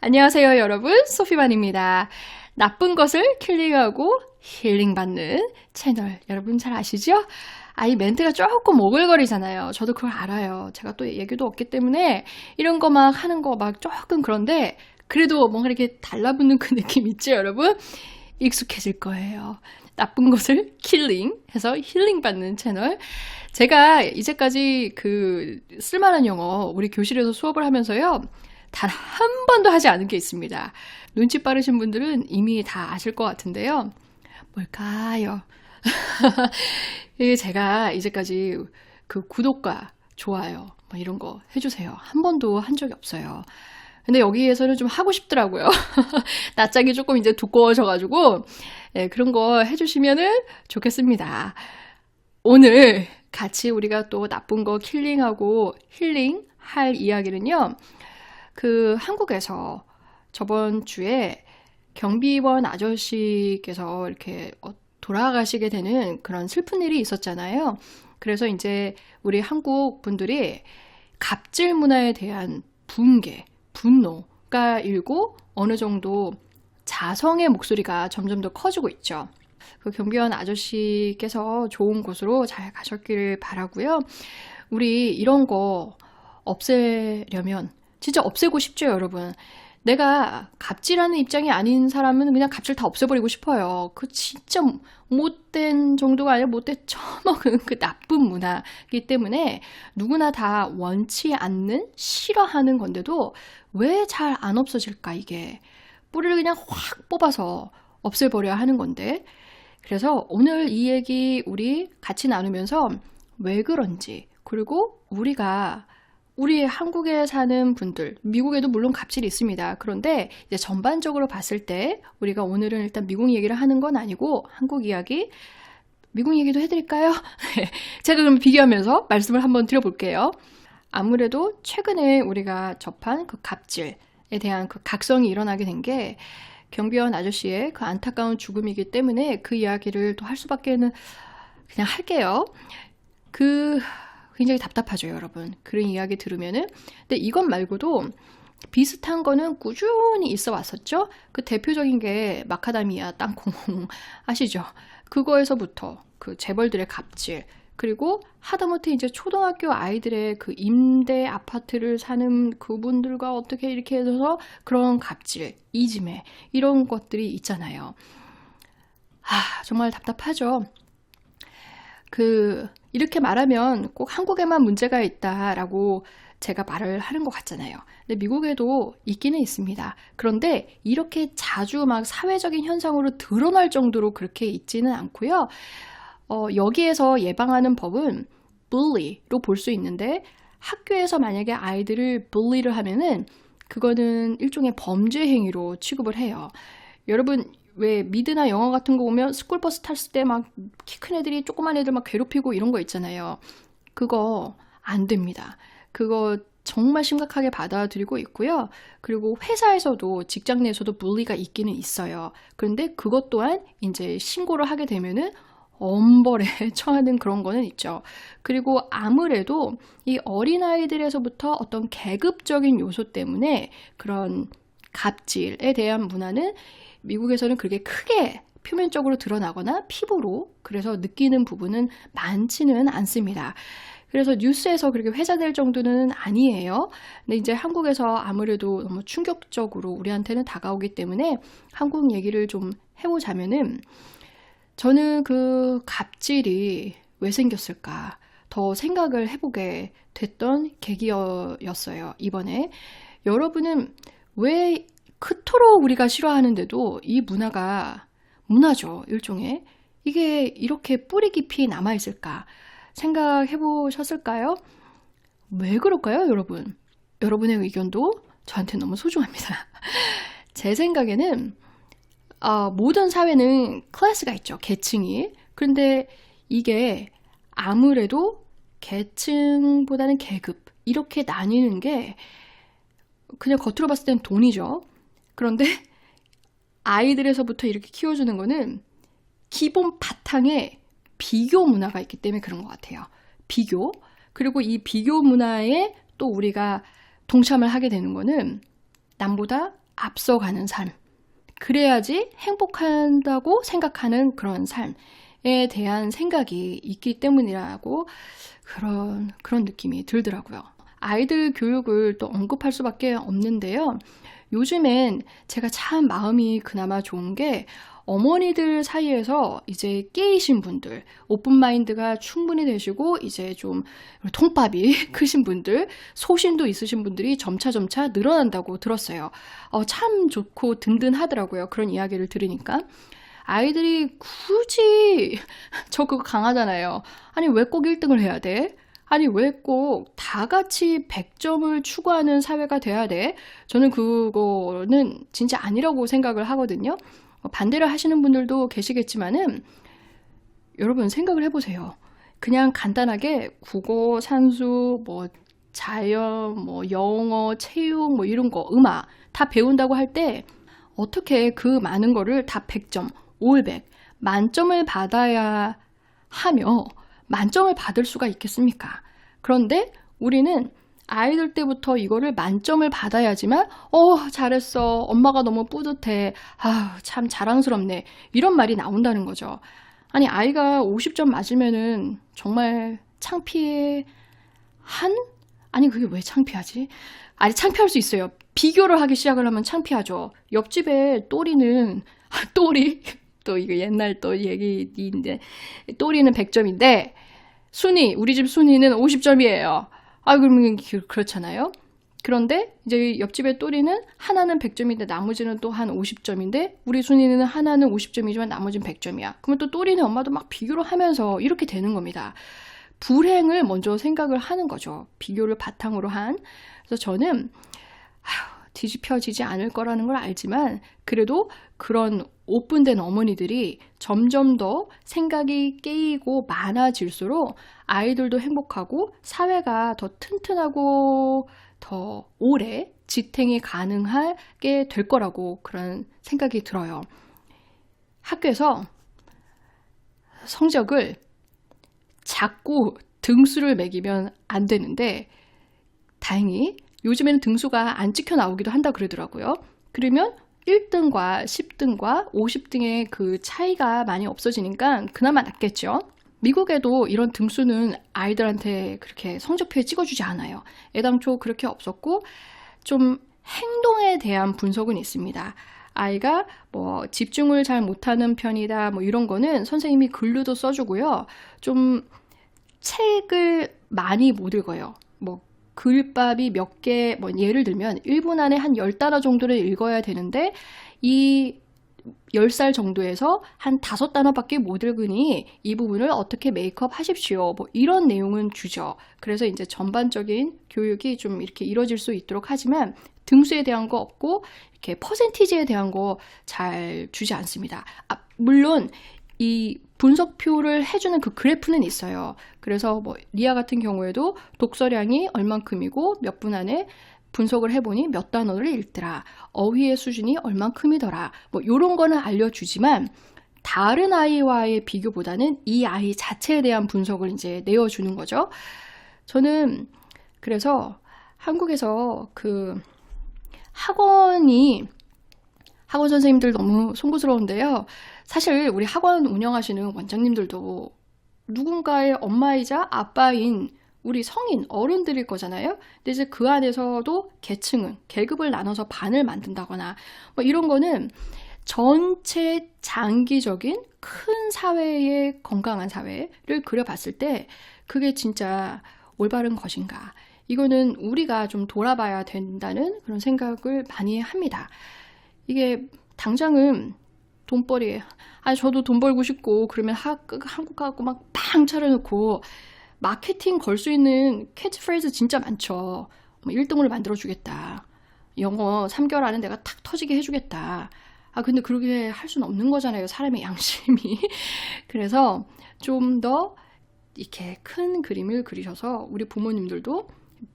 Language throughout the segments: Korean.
안녕하세요, 여러분. 소피반입니다. 나쁜 것을 킬링하고 힐링받는 채널. 여러분 잘 아시죠? 이 멘트가 조금 오글거리잖아요. 저도 그걸 알아요. 제가 또 얘기도 없기 때문에 이런 거 막 하는 거 막 조금 그런데 그래도 뭔가 이렇게 달라붙는 그 느낌 있죠, 여러분? 익숙해질 거예요. 나쁜 것을 킬링해서 힐링받는 채널. 제가 이제까지 그 쓸만한 영어 우리 교실에서 수업을 하면서요. 단 한 번도 하지 않은 게 있습니다. 눈치 빠르신 분들은 이미 다 아실 것 같은데요. 뭘까요? 제가 이제까지 그 구독과 좋아요 뭐 이런 거 해주세요. 한 번도 한 적이 없어요. 근데 여기에서는 좀 하고 싶더라고요. 낯짝이 조금 이제 두꺼워져가지고 그런 거 해주시면은 좋겠습니다. 오늘 같이 우리가 또 나쁜 거 킬링하고 힐링 할 이야기는요. 그 한국에서 저번 주에 경비원 아저씨께서 이렇게 돌아가시게 되는 그런 슬픈 일이 있었잖아요. 그래서 이제 우리 한국 분들이 갑질 문화에 대한 붕괴, 분노가 일고 어느 정도 자성의 목소리가 점점 더 커지고 있죠. 그 경비원 아저씨께서 좋은 곳으로 잘 가셨기를 바라고요. 우리 이런 거 없애려면 진짜 없애고 싶죠, 여러분. 내가 갑질하는 입장이 아닌 사람은 그냥 갑질 다 없애버리고 싶어요. 그 진짜 못된 정도가 아니라 못돼 처먹은 그 나쁜 문화이기 때문에 누구나 다 원치 않는 싫어하는 건데도 왜 잘 안 없어질까 이게. 뿌리를 그냥 확 뽑아서 없애버려야 하는 건데. 그래서 오늘 이 얘기 우리 같이 나누면서 왜 그런지 그리고 우리 한국에 사는 분들, 미국에도 물론 갑질이 있습니다. 그런데 이제 전반적으로 봤을 때 우리가 오늘은 일단 미국 얘기를 하는 건 아니고 한국 이야기, 미국 얘기도 해드릴까요? 제가 그럼 비교하면서 말씀을 한번 드려볼게요. 아무래도 최근에 우리가 접한 그 갑질에 대한 그 각성이 일어나게 된 게 경비원 아저씨의 그 안타까운 죽음이기 때문에 그 이야기를 또 할 수밖에는 그냥 할게요. 굉장히 답답하죠, 여러분. 그런 이야기 들으면은. 근데 이것 말고도 비슷한 거는 꾸준히 있어 왔었죠? 그 대표적인 게 마카다미아 땅콩 아시죠? 그거에서부터 그 재벌들의 갑질, 그리고 하다못해 이제 초등학교 아이들의 그 임대 아파트를 사는 그분들과 어떻게 이렇게 해서 그런 갑질, 이지매, 이런 것들이 있잖아요. 정말 답답하죠? 이렇게 말하면 꼭 한국에만 문제가 있다라고 제가 말을 하는 것 같잖아요. 근데 미국에도 있기는 있습니다. 그런데 이렇게 자주 막 사회적인 현상으로 드러날 정도로 그렇게 있지는 않고요. 여기에서 예방하는 법은 bully로 볼 수 있는데 학교에서 만약에 아이들을 bully를 하면은 그거는 일종의 범죄 행위로 취급을 해요. 여러분 왜 미드나 영화 같은 거 보면 스쿨버스 탔을 때 막 키 큰 애들이 조그만 애들 막 괴롭히고 이런 거 있잖아요. 그거 안 됩니다. 그거 정말 심각하게 받아들이고 있고요. 그리고 회사에서도 직장 내에서도 bully가 있기는 있어요. 그런데 그것 또한 이제 신고를 하게 되면은 엄벌에 처하는 그런 거는 있죠. 그리고 아무래도 이 어린아이들에서부터 어떤 계급적인 요소 때문에 그런 갑질에 대한 문화는 미국에서는 그렇게 크게 표면적으로 드러나거나 피부로 그래서 느끼는 부분은 많지는 않습니다. 그래서 뉴스에서 그렇게 회자될 정도는 아니에요. 근데 이제 한국에서 아무래도 너무 충격적으로 우리한테는 다가오기 때문에 한국 얘기를 좀 해보자면은 저는 그 갑질이 왜 생겼을까 더 생각을 해보게 됐던 계기였어요. 이번에 여러분은 왜 그토록 우리가 싫어하는데도 이 문화죠, 일종의. 이게 이렇게 뿌리 깊이 남아있을까 생각해 보셨을까요? 왜 그럴까요, 여러분? 여러분의 의견도 저한테 너무 소중합니다. 제 생각에는 모든 사회는 클래스가 있죠, 계층이. 그런데 이게 아무래도 계층보다는 계급 이렇게 나뉘는 게 그냥 겉으로 봤을 땐 돈이죠. 그런데 아이들에서부터 이렇게 키워주는 거는 기본 바탕에 비교 문화가 있기 때문에 그런 것 같아요. 비교. 그리고 이 비교 문화에 또 우리가 동참을 하게 되는 거는 남보다 앞서가는 삶. 그래야지 행복한다고 생각하는 그런 삶에 대한 생각이 있기 때문이라고 그런 느낌이 들더라고요. 아이들 교육을 또 언급할 수밖에 없는데요. 요즘엔 제가 참 마음이 그나마 좋은 게 어머니들 사이에서 이제 깨이신 분들, 오픈마인드가 충분히 되시고 이제 좀 통밥이 크신 분들, 소신도 있으신 분들이 점차 늘어난다고 들었어요. 참 좋고 든든하더라고요. 그런 이야기를 들으니까. 아이들이 굳이 저 그거 강하잖아요. 아니 왜 꼭 1등을 해야 돼? 아니 왜 꼭 다 같이 100점을 추구하는 사회가 돼야 돼? 저는 그거는 진짜 아니라고 생각을 하거든요. 반대를 하시는 분들도 계시겠지만은 여러분 생각을 해보세요. 그냥 간단하게 국어, 산수, 뭐 자연, 뭐 영어, 체육, 뭐 이런 거, 음악 다 배운다고 할 때 어떻게 그 많은 거를 다 100점, 500, 만점을 받아야 하며 만점을 받을 수가 있겠습니까? 그런데 우리는 아이들 때부터 이거를 만점을 받아야지만 잘했어. 엄마가 너무 뿌듯해. 참 자랑스럽네. 이런 말이 나온다는 거죠. 아니 아이가 50점 맞으면은 정말 창피해 아니 그게 왜 창피하지? 아니 창피할 수 있어요. 비교를 하기 시작을 하면 창피하죠. 옆집에 또리는 또리 또 이거 옛날 또 얘기인데 또리는 100점인데 우리 집 순이는 50점이에요. 그러면 그렇잖아요. 그런데 이제 옆집의 또리는 하나는 100점인데 나머지는 또 한 50점인데 우리 순이는 하나는 50점이지만 나머지는 100점이야. 그러면 또 또리는 엄마도 막 비교를 하면서 이렇게 되는 겁니다. 불행을 먼저 생각을 하는 거죠. 비교를 바탕으로 한. 그래서 저는 뒤집혀지지 않을 거라는 걸 알지만 그래도 그런 오픈된 어머니들이 점점 더 생각이 깨이고 많아질수록 아이들도 행복하고 사회가 더 튼튼하고 더 오래 지탱이 가능하게 될 거라고 그런 생각이 들어요. 학교에서 성적을 자꾸 등수를 매기면 안 되는데 다행히 요즘에는 등수가 안 찍혀 나오기도 한다 그러더라고요. 그러면 1등과 10등과 50등의 그 차이가 많이 없어지니까 그나마 낫겠죠. 미국에도 이런 등수는 아이들한테 그렇게 성적표에 찍어주지 않아요. 애당초 그렇게 없었고 좀 행동에 대한 분석은 있습니다. 아이가 뭐 집중을 잘 못하는 편이다 뭐 이런 거는 선생님이 글로도 써주고요. 좀 책을 많이 못 읽어요. 뭐 글밥이 몇 개, 뭐 예를 들면 1분 안에 한 10단어 정도를 읽어야 되는데 이 10살 정도에서 한 5단어밖에 못 읽으니 이 부분을 어떻게 메이크업 하십시오. 뭐 이런 내용은 주죠. 그래서 이제 전반적인 교육이 좀 이렇게 이루어질 수 있도록 하지만 등수에 대한 거 없고 이렇게 퍼센티지에 대한 거 잘 주지 않습니다. 물론 이 분석표를 해주는 그 그래프는 있어요. 그래서 뭐 리아 같은 경우에도 독서량이 얼만큼이고 몇 분 안에 분석을 해보니 몇 단어를 읽더라. 어휘의 수준이 얼만큼이더라. 뭐 이런 거는 알려주지만 다른 아이와의 비교보다는 이 아이 자체에 대한 분석을 이제 내어주는 거죠. 저는 그래서 한국에서 그 학원 선생님들 너무 송구스러운데요. 사실 우리 학원 운영하시는 원장님들도 누군가의 엄마이자 아빠인 우리 성인 어른들일 거잖아요. 근데 이제 그 안에서도 계급을 나눠서 반을 만든다거나 뭐 이런 거는 전체 장기적인 큰 사회의 건강한 사회를 그려봤을 때 그게 진짜 올바른 것인가. 이거는 우리가 좀 돌아봐야 된다는 그런 생각을 많이 합니다. 이게 당장은 돈벌이, 저도 돈 벌고 싶고 그러면 한국 가고 막 팡 차려놓고 마케팅 걸 수 있는 캐치프레이즈 진짜 많죠. 1등으로 만들어주겠다. 영어 3개월 안에 내가 탁 터지게 해주겠다. 근데 그렇게 할 수는 없는 거잖아요. 사람의 양심이. 그래서 좀 더 이렇게 큰 그림을 그리셔서 우리 부모님들도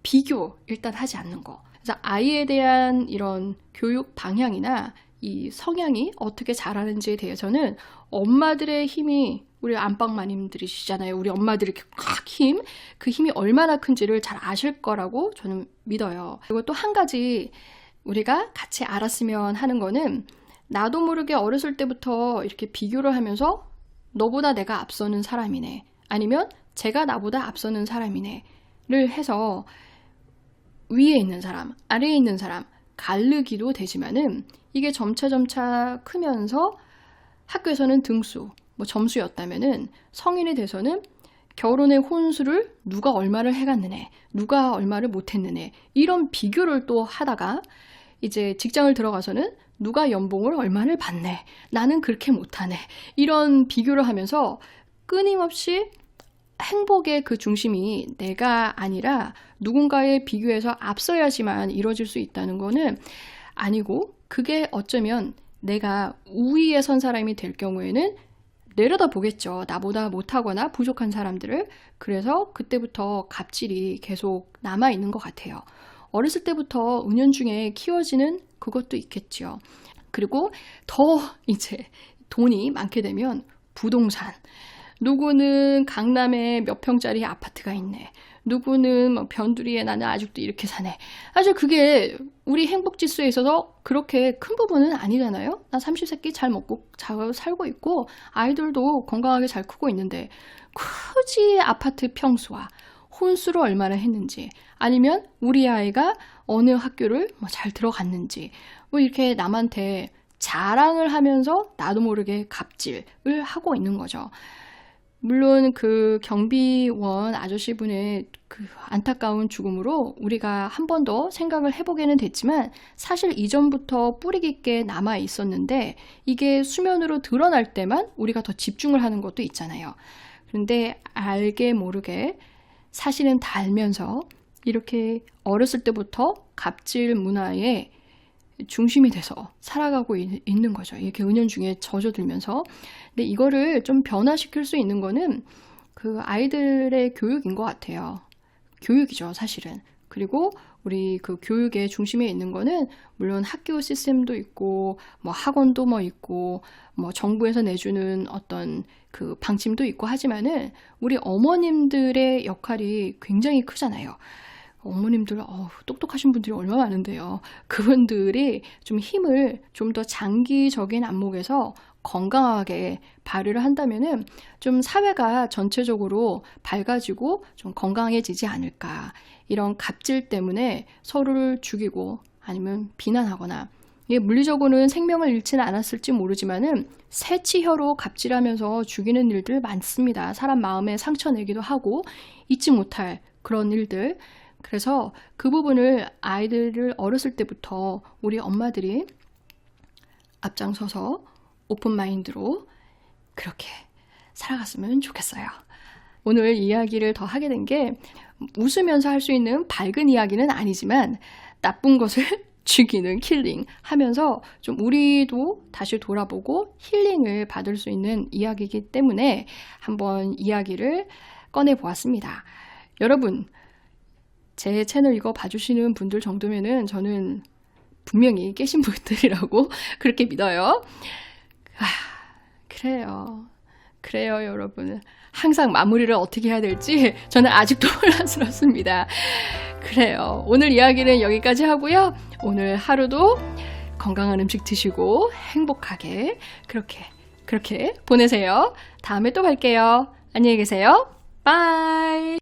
비교 일단 하지 않는 거. 그래서 아이에 대한 이런 교육 방향이나 이 성향이 어떻게 자라는지에 대해서는 엄마들의 힘이 우리 안방마님들이시잖아요. 우리 엄마들이 그 힘이 얼마나 큰지를 잘 아실 거라고 저는 믿어요. 그리고 또 한 가지 우리가 같이 알았으면 하는 거는 나도 모르게 어렸을 때부터 이렇게 비교를 하면서 너보다 내가 앞서는 사람이네. 아니면 제가 나보다 앞서는 사람이네.를 해서 위에 있는 사람, 아래에 있는 사람 가르기도 되지만은 이게 점차 크면서 학교에서는 등수, 뭐 점수였다면은 성인이 돼서는 결혼의 혼수를 누가 얼마를 해갔느냐, 누가 얼마를 못했느냐 이런 비교를 또 하다가 이제 직장을 들어가서는 누가 연봉을 얼마를 받네, 나는 그렇게 못하네 이런 비교를 하면서 끊임없이 행복의 그 중심이 내가 아니라 누군가에 비교해서 앞서야지만 이루어질 수 있다는 거는 아니고 그게 어쩌면 내가 우위에 선 사람이 될 경우에는 내려다보겠죠. 나보다 못하거나 부족한 사람들을. 그래서 그때부터 갑질이 계속 남아있는 것 같아요. 어렸을 때부터 은연중에 키워지는 그것도 있겠죠. 그리고 더 이제 돈이 많게 되면 부동산. 누구는 강남에 몇 평짜리 아파트가 있네. 누구는 뭐 변두리에 나는 아직도 이렇게 사네. 사실 그게 우리 행복지수에 있어서 그렇게 큰 부분은 아니잖아요. 나 30세끼 잘 먹고 잘 살고 있고 아이들도 건강하게 잘 크고 있는데 굳이 아파트 평수와 혼수를 얼마나 했는지 아니면 우리 아이가 어느 학교를 잘 들어갔는지 뭐 이렇게 남한테 자랑을 하면서 나도 모르게 갑질을 하고 있는 거죠. 물론 그 경비원 아저씨분의 그 안타까운 죽음으로 우리가 한 번 더 생각을 해보게는 됐지만 사실 이전부터 뿌리 깊게 남아 있었는데 이게 수면으로 드러날 때만 우리가 더 집중을 하는 것도 있잖아요. 그런데 알게 모르게 사실은 다 알면서 이렇게 어렸을 때부터 갑질 문화에 중심이 돼서 살아가고 있는 거죠. 이렇게 은연중에 젖어들면서. 근데 이거를 좀 변화시킬 수 있는 거는 그 아이들의 교육인 것 같아요. 교육이죠, 사실은. 그리고 우리 그 교육의 중심에 있는 거는 물론 학교 시스템도 있고 뭐 학원도 뭐 있고 뭐 정부에서 내주는 어떤 그 방침도 있고 하지만은 우리 어머님들의 역할이 굉장히 크잖아요. 어머님들 똑똑하신 분들이 얼마나 많은데요. 그분들이 좀 힘을 좀 더 장기적인 안목에서 건강하게 발휘를 한다면은 좀 사회가 전체적으로 밝아지고 좀 건강해지지 않을까. 이런 갑질 때문에 서로를 죽이고 아니면 비난하거나 이게 물리적으로는 생명을 잃지는 않았을지 모르지만은 새치혀로 갑질하면서 죽이는 일들 많습니다. 사람 마음에 상처 내기도 하고 잊지 못할 그런 일들. 그래서 그 부분을 아이들을 어렸을 때부터 우리 엄마들이 앞장서서 오픈마인드로 그렇게 살아갔으면 좋겠어요. 오늘 이야기를 더 하게 된 게 웃으면서 할 수 있는 밝은 이야기는 아니지만 나쁜 것을 죽이는 킬링 하면서 좀 우리도 다시 돌아보고 힐링을 받을 수 있는 이야기이기 때문에 한번 이야기를 꺼내보았습니다. 여러분, 제 채널 이거 봐주시는 분들 정도면은 저는 분명히 깨신 분들이라고 그렇게 믿어요. 그래요, 여러분. 항상 마무리를 어떻게 해야 될지 저는 아직도 혼란스럽습니다. 그래요. 오늘 이야기는 여기까지 하고요. 오늘 하루도 건강한 음식 드시고 행복하게 그렇게 보내세요. 다음에 또 뵐게요. 안녕히 계세요. 바이.